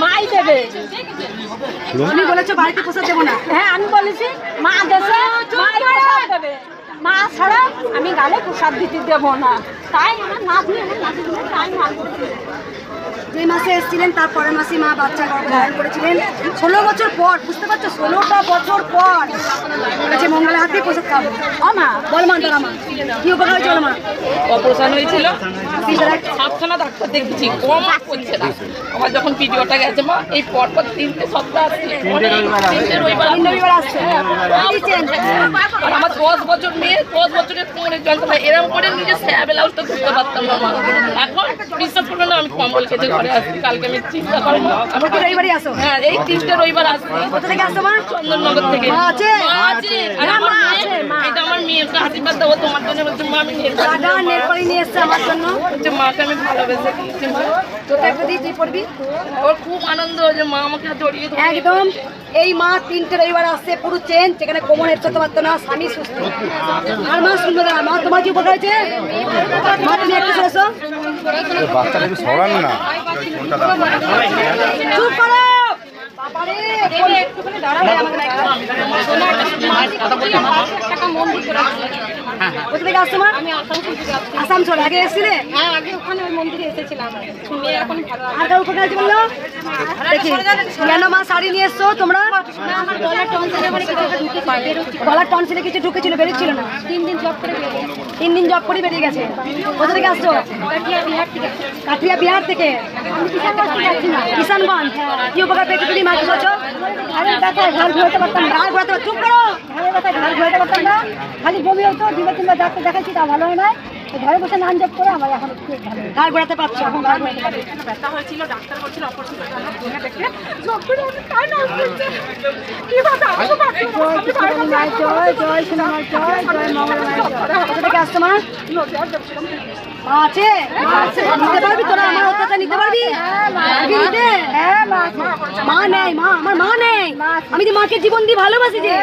মাই দেবে। তুমি বলেছো বাড়িতে প্রসাদ দেবো না। হ্যাঁ আমি বলেছি মা দেশে মাই প্রসাদ দেবে, মা ছাড়া আমি গালে প্রসাদ দিতে দেবো না। তাই আমার নাতনি তাই মান করছি। যে মাসে এসেছিলেন তার পরের মাসে মা বাচ্চা ধারণ করেছিলেন 16 বছর পর। বুঝতে পারছো 16টা বছর পর বলেছে মঙ্গলের হাতে প্রসাদ খাবো। মা বল মা দাঁড়া মা কি উপকার হয়েছিল মা? অপারেশন হয়েছিল, 7খানা ডাক্তার দেখেছি, কম করছে না। আমার যখন পিরিয়ডটা গেছে মা, এই পরপর 3টে সপ্তাহ আসছে, 3টে রবিবার আসছে। আর আমার 10 বছর মেয়ে, 10 বছরের কোমরের যন্ত্রণা, এরকম করে নিজে ব্লাউজটা ধরতে পারতাম না মা। এখন বিশ্বাস করবে না, আমি কম্বল কেটে ঘরে আসছি। কালকে আমি চিন্তা করবো আমার কি রবিবারই আসো? হ্যাঁ, এই 3টে রবিবার আসবে। কোথা থেকে আসছো মা? চন্দননগর থেকে। মা আছে? আর আমার মেয়ে, এটা আমার মেয়েকে আশীর্বাদ দেবো তোমার জন্য। বলছে মা আমি নেরপাড়ি নিয়ে এসছে আমার জন্য। মাকে আমি ভালোবেসে দিয়েছি মা। তোটাই প্রতি তুই পড়বি। ওর খুব আনন্দ যে মা আমাকে জড়িয়ে ধরে। একদম এই মা 3টে রবিবার আসছে পুরো চেন, যেখানে কোমর হেঁটতে পারতো না, স্বামী সুস্থ। আর মা শুনবে না। মা তোমার কি উপকার হয়েছে? মা তুমি একটু শুনেছো? বাচ্চাটা একটু সরান না। চুপ করো। কোথা থেকে আসছো মা? আসানসোল। আগে এসেছিলে? হ্যাঁ আগে ওখানে ওই মন্দিরে এসেছিলাম, শুনে এখন ভালো। আর কার উপকার হয়েছে বললো? দেখি কেন মা শাড়ি নিয়ে এসছো তোমরা? আমার গলার টনসিলে আমার কিছু ঢুকে পারে, গলার টনসিলে কিছু ঢুকেছিল, বেরিয়েছিল না। 3 দিন জব করে বেরিয়ে 3 দিন জব করে বেরিয়ে গেছে। কোথা থেকে আসছো? কাঠিয়া বিহার থেকে। আমি কিসের কাছে যাচ্ছি না। কিষানগঞ্জ। কি উপকার পেয়েছো তুমি মা? কি বলছো? ঘাড়ের ব্যথায় ঘাড় ঘুরতে পারতাম না। ঘাড় ঘোরাতে চুপ করো। ঘাড়ের ব্যথায় ঘাড় ঘুরতে পারতাম না, খালি বমি হতো। 2-3বার ডাক্তার দেখাচ্ছি, তা ভালো হয় না। ঘরে বসে নাম জপ করে আমার এখন একটু ভালো। ঘাড় ঘোরাতে পারছো? এখন ঘাড় ঘোরাতে পারছো। ব্যথা হয়েছিল, ডাক্তার বলছিল অপারেশন করতে হবে। দেখে জয় জয় সোনামার জয় জয় মঙ্গলমার জয়। কোথা থেকে আসছো মা? মা আছে? নিতে পারবি তোরা? আমার অত্যাচার নিতে পারবি? নিতে? মা নেই, মা আমার মা নেই। আমি যে মাকে জীবন দিয়ে ভালোবাসি, যে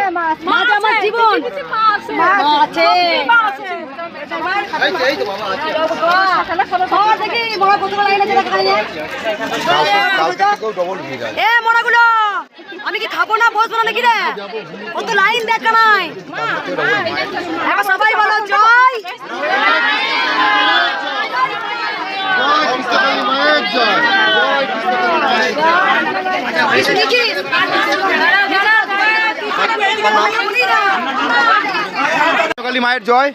মা যে আমার জীবন। মা আছে। দেখি মরা কতগুলো লাইন আছে দেখা যায়। এ মরাগুলো আমি কি খাবো না, বসবো না নাকি রে? কত লাইন দেখা নাই। এবার সবাই বলো জয়। কালী মায়ের জয়।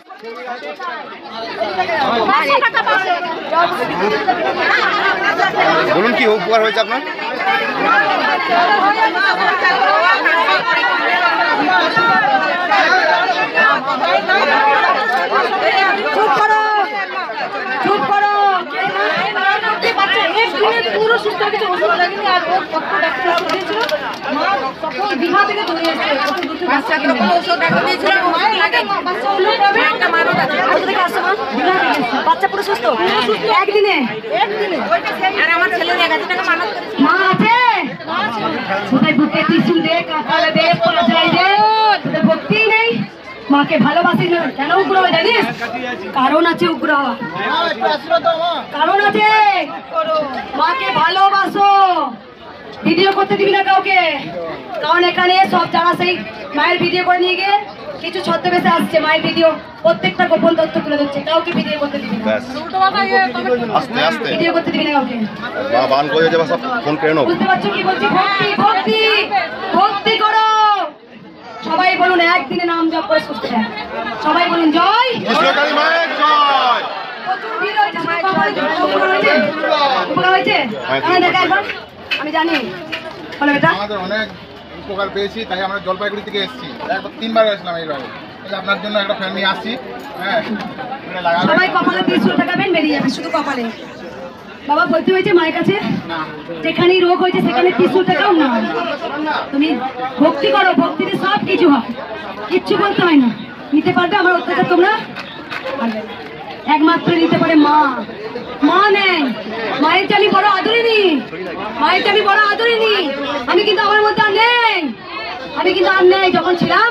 বলুন কি উপকার হয়েছে আপনার? চুপ করো, চুপ করো। পুরো সুস্থ কিছু ওষুধ লাগেনি। আর ও কত ডাক্তার দিয়েছিল, মা তখন বিঘা থেকে ধরে এসেছে। বাচ্চাকে কোনো ওষুধ ডাক্তার দিয়েছিল, ওষুধ লাগে বাচ্চা হলো তবে একটা মানত আছে। কোথা থেকে আসছে মা? বিঘা থেকে। বাচ্চা পুরো সুস্থ একদিনে? আর আমার ছেলে 1000 টাকা মানত করেছে। মা আছে? কোথায় বুকে টিস্যু দে, কাঁথালে দে, পৌঁছাই দে। তোদের ভক্তি নেই, মাকে ভালোবাসি না। কেন উগ্র হয় জানিস? কারণ আছে উগ্র হওয়া, কারণ আছে। মাকে ভালোবাসো, ভিডিও করতে দিবি না কাউকে। কারণ এখানে সব যারা সেই মায়ের ভিডিও করে নিয়ে গিয়ে কিছু ছদ্মবেশে আসছে, মায়ের ভিডিও প্রত্যেকটা গোপন তথ্য তুলে ধরছে। কাউকে ভিডিও করতে দিবি না, আস্তে আস্তে ভিডিও করতে দিবি না কাউকে। বান করে যাবে সব ফোন কেন? বুঝতে পারছো কি বলছি? ভক্তি ভক্তি ভক্তি করো। সবাই বলুন একদিনে নাম জপ করে সুস্থ হয়। সবাই বলুন জয়। কালী মায়ের জয়। প্রচুর ভিড় হয়েছে, উপকার হয়েছে। দেখা একবার আমি জানি বলো বেটা। আমাদের অনেক উপকার পেয়েছি, তাই আমরা জলপাইগুড়ি থেকে এসেছি। একবার 3বার এসেছিলাম এইভাবে। আপনার জন্য একটা ফ্যান নিয়ে আসছি। হ্যাঁ, সবাই কপালে 300 টাকা দেন, বেরিয়ে যাবে শুধু কপালে। বাবা বলতে হয়েছে মায়ের কাছে, যেখানেই রোগ হয়েছে সেখানে 300 টাকাও না। তুমি ভক্তি করো, ভক্তিতে সব কিছু হয়, কিচ্ছু বলতে হয় না। নিতে পারবে আমার অত্যাচার তোমরা? একমাত্র নিতে পারে মা। মা নেই, মায়ের যে আমি বড় আদরিনি, মায়ের যে আমি বড় আদরিনি। আমি কিন্তু আমার মধ্যে আর নেই, আমি কিন্তু আর নেই। যখন ছিলাম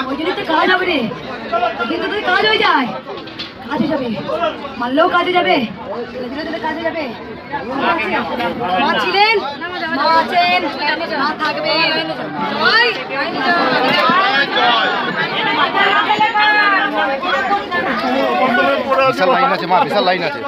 ওই জন্যই তো কাজ হবে রে। কিন্তু তুই কাজ হয়ে যায়, কাজে যাবে, মারলেও কাজে যাবে, কাজে যাবে। মা ছিলেন মা আছেন, মা থাকবেন। জয় বিশাল লাইন আছে মা, বিশাল লাইন আছে।